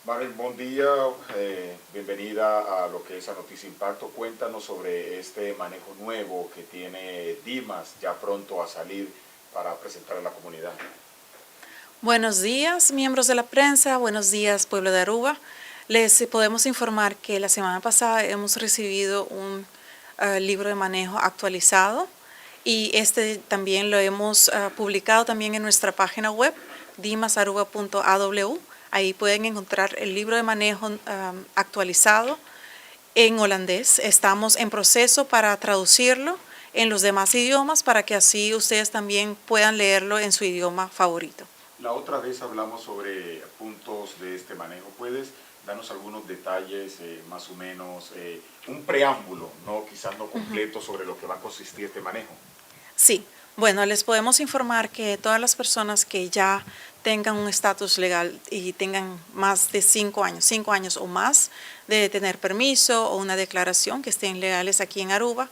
Maren, buen día, bienvenida a lo que es a Noticia Impacto. Cuéntanos sobre este manejo nuevo que tiene Dimas ya pronto a salir para presentar a la comunidad. Buenos días, miembros de la prensa, buenos días, pueblo de Aruba. Les podemos informar que la semana pasada hemos recibido un libro de manejo actualizado y este también lo hemos publicado también en nuestra página web, dimasaruba.aw. Ahí pueden encontrar el libro de manejo actualizado en holandés. Estamos en proceso para traducirlo en los demás idiomas para que así ustedes también puedan leerlo en su idioma favorito. La otra vez hablamos sobre puntos de este manejo. ¿Puedes darnos algunos detalles, más o menos, un preámbulo, no, quizás no completo, sobre lo que va a consistir este manejo? Sí, bueno, les podemos informar que todas las personas que ya tengan un estatus legal y tengan más de 5 años o más de tener permiso o una declaración, que estén legales aquí en Aruba,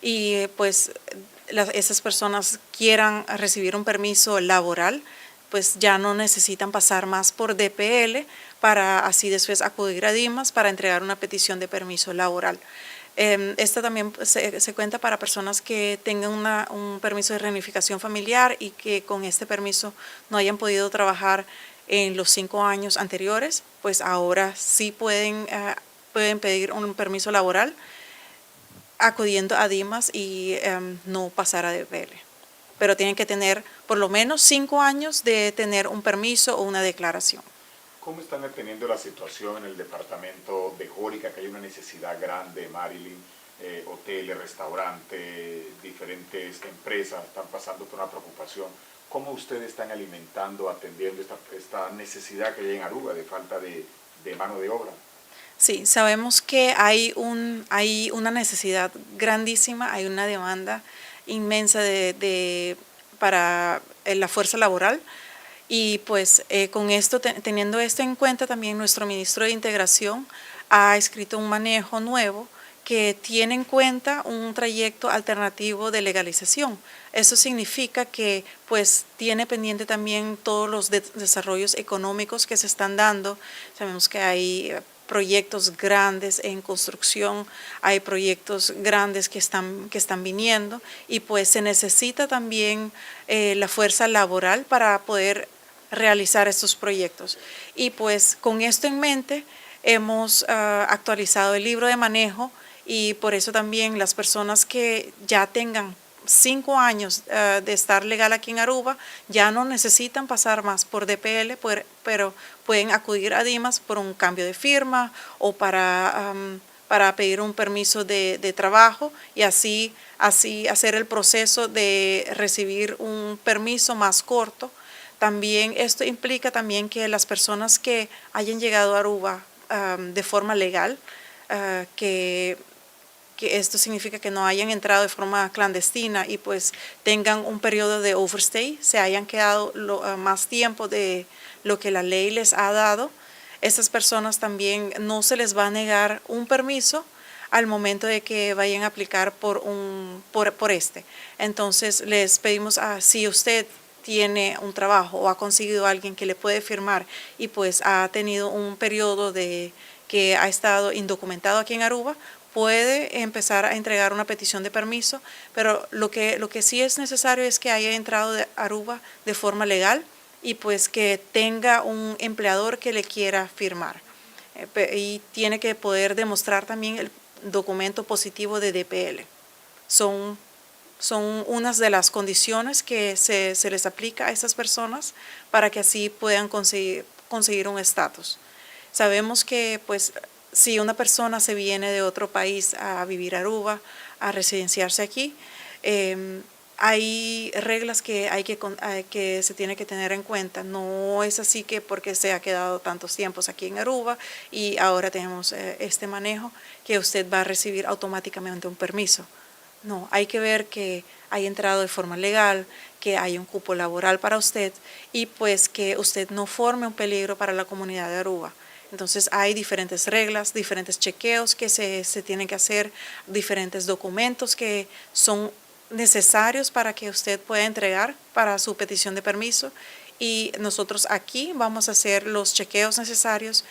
y pues esas personas quieran recibir un permiso laboral, pues ya no necesitan pasar más por DPL para así después acudir a Dimas para entregar una petición de permiso laboral. Esta también se cuenta para personas que tengan un permiso de reunificación familiar y que con este permiso no hayan podido trabajar en los 5 años anteriores, pues ahora sí pueden pedir un permiso laboral acudiendo a Dimas y no pasar a DPL. Pero tienen que tener por lo menos 5 años de tener un permiso o una declaración. ¿Cómo están atendiendo la situación en el departamento de Jórica, que hay una necesidad grande, Marilyn? Hoteles, restaurantes, diferentes empresas están pasando por una preocupación. ¿Cómo ustedes están alimentando, atendiendo esta necesidad que hay en Aruba de falta de mano de obra? Sí, sabemos que hay una necesidad grandísima, hay una demanda inmensa para la fuerza laboral. Y pues con esto, teniendo esto en cuenta, también nuestro ministro de Integración ha escrito un manejo nuevo que tiene en cuenta un trayecto alternativo de legalización. Eso significa que pues tiene pendiente también todos los desarrollos económicos que se están dando. Sabemos que hay proyectos grandes en construcción, hay proyectos grandes que están viniendo y pues se necesita también la fuerza laboral para poder realizar estos proyectos. Y pues con esto en mente hemos actualizado el libro de manejo y por eso también las personas que ya tengan 5 años de estar legal aquí en Aruba ya no necesitan pasar más por DPL, pero pueden acudir a Dimas por un cambio de firma o para pedir un permiso de trabajo y así hacer el proceso de recibir un permiso más corto. También esto implica también que las personas que hayan llegado a Aruba de forma legal, que esto significa que no hayan entrado de forma clandestina y pues tengan un periodo de overstay, se hayan quedado más tiempo de lo que la ley les ha dado. Estas personas también no se les va a negar un permiso al momento de que vayan a aplicar por este. Entonces les pedimos, si usted tiene un trabajo o ha conseguido a alguien que le puede firmar y pues ha tenido un periodo de que ha estado indocumentado aquí en Aruba, puede empezar a entregar una petición de permiso, pero lo que sí es necesario es que haya entrado de Aruba de forma legal y pues que tenga un empleador que le quiera firmar. Y tiene que poder demostrar también el documento positivo de DPL. Son unas de las condiciones que se les aplica a estas personas para que así puedan conseguir un estatus. Sabemos que pues si una persona se viene de otro país a vivir a Aruba, a residenciarse aquí, hay reglas que se tiene que tener en cuenta. No es así que porque se ha quedado tantos tiempos aquí en Aruba y ahora tenemos este manejo que usted va a recibir automáticamente un permiso. No, hay que ver que haya entrado de forma legal, que hay un cupo laboral para usted y pues que usted no forme un peligro para la comunidad de Aruba. Entonces hay diferentes reglas, diferentes chequeos que se tienen que hacer, diferentes documentos que son necesarios para que usted pueda entregar para su petición de permiso y nosotros aquí vamos a hacer los chequeos necesarios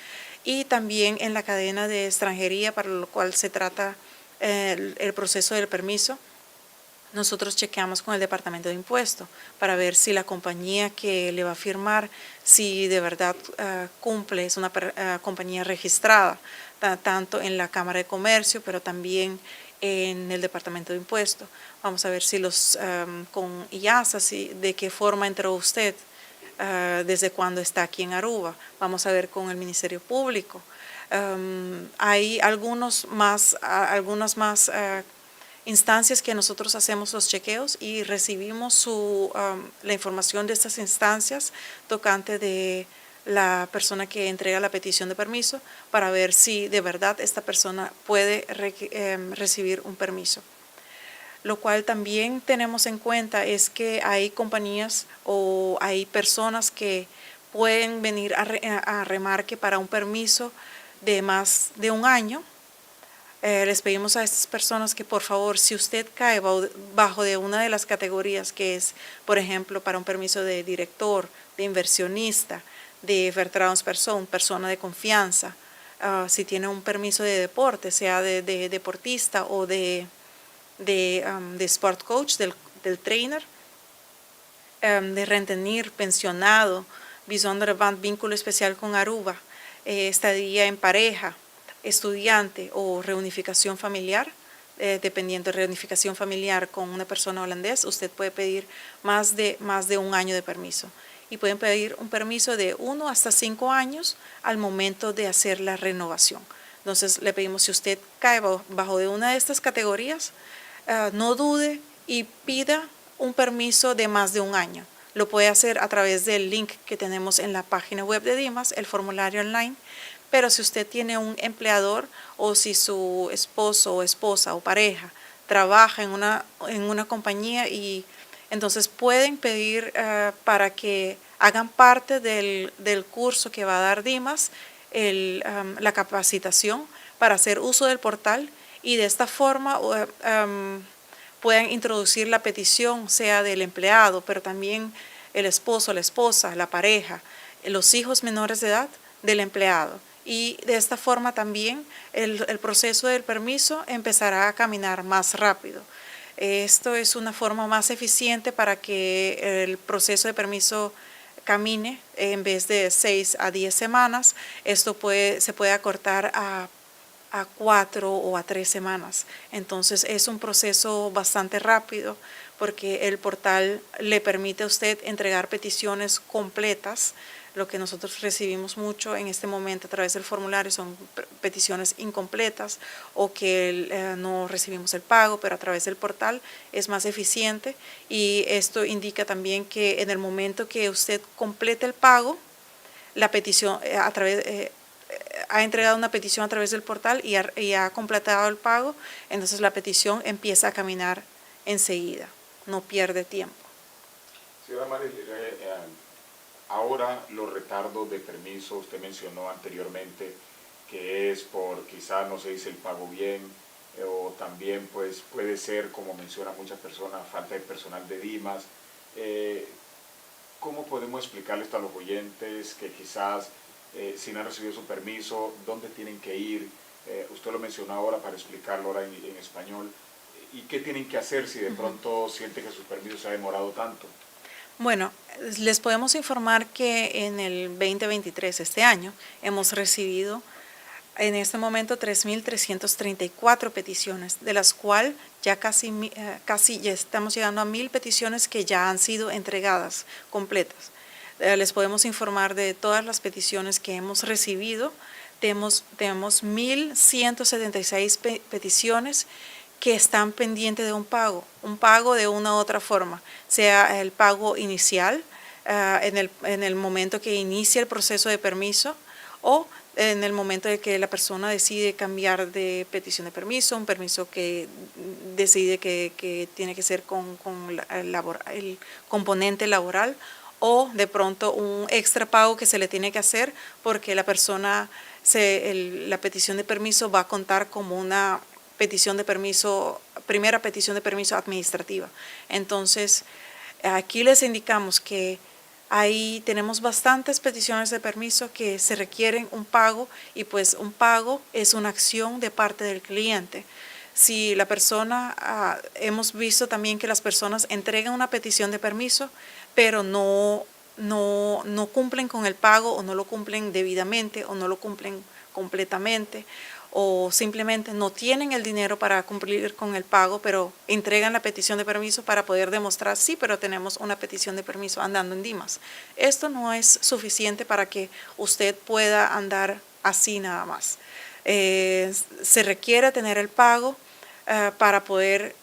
y también en la cadena de extranjería, para lo cual se trata el proceso del permiso. Nosotros chequeamos con el Departamento de Impuestos para ver si la compañía que le va a firmar, si de verdad cumple, es una compañía registrada, tanto en la Cámara de Comercio, pero también en el Departamento de Impuestos. Vamos a ver si con IASA, de qué forma entró usted, desde cuándo está aquí en Aruba. Vamos a ver con el Ministerio Público. Hay algunas más instancias que nosotros hacemos los chequeos y recibimos la información de estas instancias tocante de la persona que entrega la petición de permiso para ver si de verdad esta persona puede recibir un permiso. Lo cual también tenemos en cuenta es que hay compañías o hay personas que pueden venir a remarque para un permiso de más de un año. Les pedimos a estas personas que por favor, si usted cae bajo de una de las categorías que es, por ejemplo, para un permiso de director, de inversionista, de vertrouwenspersoon, persona de confianza, si tiene un permiso de deporte, sea de deportista o de sport coach, del trainer, de rentenir, pensionado, bijzondere band, vínculo especial con Aruba, estadía en pareja, estudiante o reunificación familiar, dependiendo de reunificación familiar con una persona holandesa, usted puede pedir más de un año de permiso. Y pueden pedir un permiso de 1 hasta 5 años al momento de hacer la renovación. Entonces le pedimos, si usted cae bajo de una de estas categorías, no dude y pida un permiso de más de un año. Lo puede hacer a través del link que tenemos en la página web de DIMAS, el formulario online. Pero si usted tiene un empleador o si su esposo o esposa o pareja trabaja en una compañía, y entonces pueden pedir para que hagan parte del curso que va a dar DIMAS, la capacitación para hacer uso del portal, y de esta forma puedan introducir la petición, sea del empleado, pero también el esposo, la esposa, la pareja, los hijos menores de edad del empleado. Y de esta forma también el proceso del permiso empezará a caminar más rápido. Esto es una forma más eficiente para que el proceso de permiso camine en vez de 6 a 10 semanas. Esto se puede acortar a 4 o a 3 semanas. Entonces es un proceso bastante rápido porque el portal le permite a usted entregar peticiones completas. Lo que nosotros recibimos mucho en este momento a través del formulario son peticiones incompletas o que no recibimos el pago, pero a través del portal es más eficiente, y esto indica también que en el momento que usted complete el pago, la petición ha entregado una petición a través del portal y ha completado el pago, entonces la petición empieza a caminar enseguida, no pierde tiempo. Señora Marily, ahora los retardos de permiso, usted mencionó anteriormente que es por quizás no se dice el pago bien, o también pues puede ser, como mencionan muchas personas, falta de personal de DIMAS. ¿Cómo podemos explicarle esto a los oyentes que quizás si no han recibido su permiso, dónde tienen que ir? Usted lo mencionó ahora para explicarlo ahora en español. ¿Y qué tienen que hacer si de pronto sienten que su permiso se ha demorado tanto? Bueno, les podemos informar que en el 2023, este año, hemos recibido en este momento 3.334 peticiones, de las cuales ya casi ya estamos llegando a 1.000 peticiones que ya han sido entregadas completas. Les podemos informar de todas las peticiones que hemos recibido. Tenemos 1.176 peticiones que están pendientes de un pago de una u otra forma, sea el pago inicial en el momento que inicia el proceso de permiso, o en el momento de que la persona decide cambiar de petición de permiso, un permiso que decide que tiene que ser con el componente laboral, o de pronto un extra pago que se le tiene que hacer porque la persona, la petición de permiso va a contar como una petición de permiso, primera petición de permiso administrativa. Entonces, aquí les indicamos que ahí tenemos bastantes peticiones de permiso que se requieren un pago y pues un pago es una acción de parte del cliente. Si la persona, hemos visto también que las personas entregan una petición de permiso, pero no cumplen con el pago o no lo cumplen debidamente o no lo cumplen completamente o simplemente no tienen el dinero para cumplir con el pago, pero entregan la petición de permiso para poder demostrar, sí, pero tenemos una petición de permiso andando en Dimas. Esto no es suficiente para que usted pueda andar así nada más. Se requiere tener el pago para poder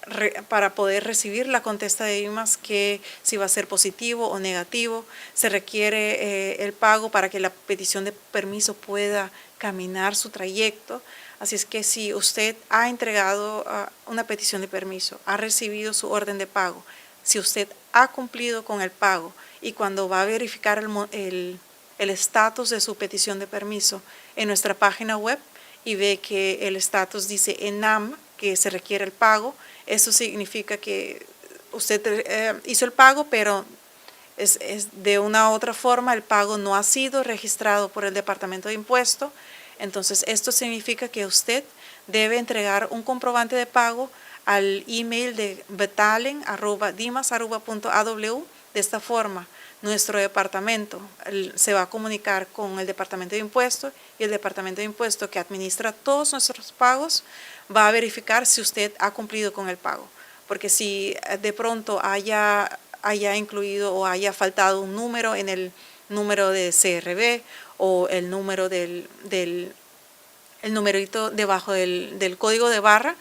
recibir la contesta de Dimas, que si va a ser positivo o negativo. Se requiere el pago para que la petición de permiso pueda caminar su trayecto. Así es que si usted ha entregado una petición de permiso, ha recibido su orden de pago, si usted ha cumplido con el pago y cuando va a verificar el estatus de su petición de permiso en nuestra página web y ve que el estatus dice ENAM, que se requiere el pago, eso significa que usted hizo el pago, pero es de una u otra forma el pago no ha sido registrado por el Departamento de Impuestos. Entonces esto significa que usted debe entregar un comprobante de pago al email de betalen@dimas.aw. De esta forma nuestro departamento se va a comunicar con el Departamento de Impuestos y el Departamento de Impuestos, que administra todos nuestros pagos, va a verificar si usted ha cumplido con el pago. Porque si de pronto haya incluido o haya faltado un número en el número de CRB o el número el numerito debajo del código de barra,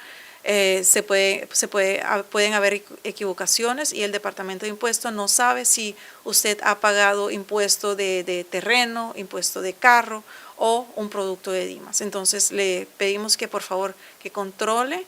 pueden haber equivocaciones y el Departamento de Impuestos no sabe si usted ha pagado impuesto de terreno, impuesto de carro o un producto de Dimas. Entonces le pedimos que por favor que controle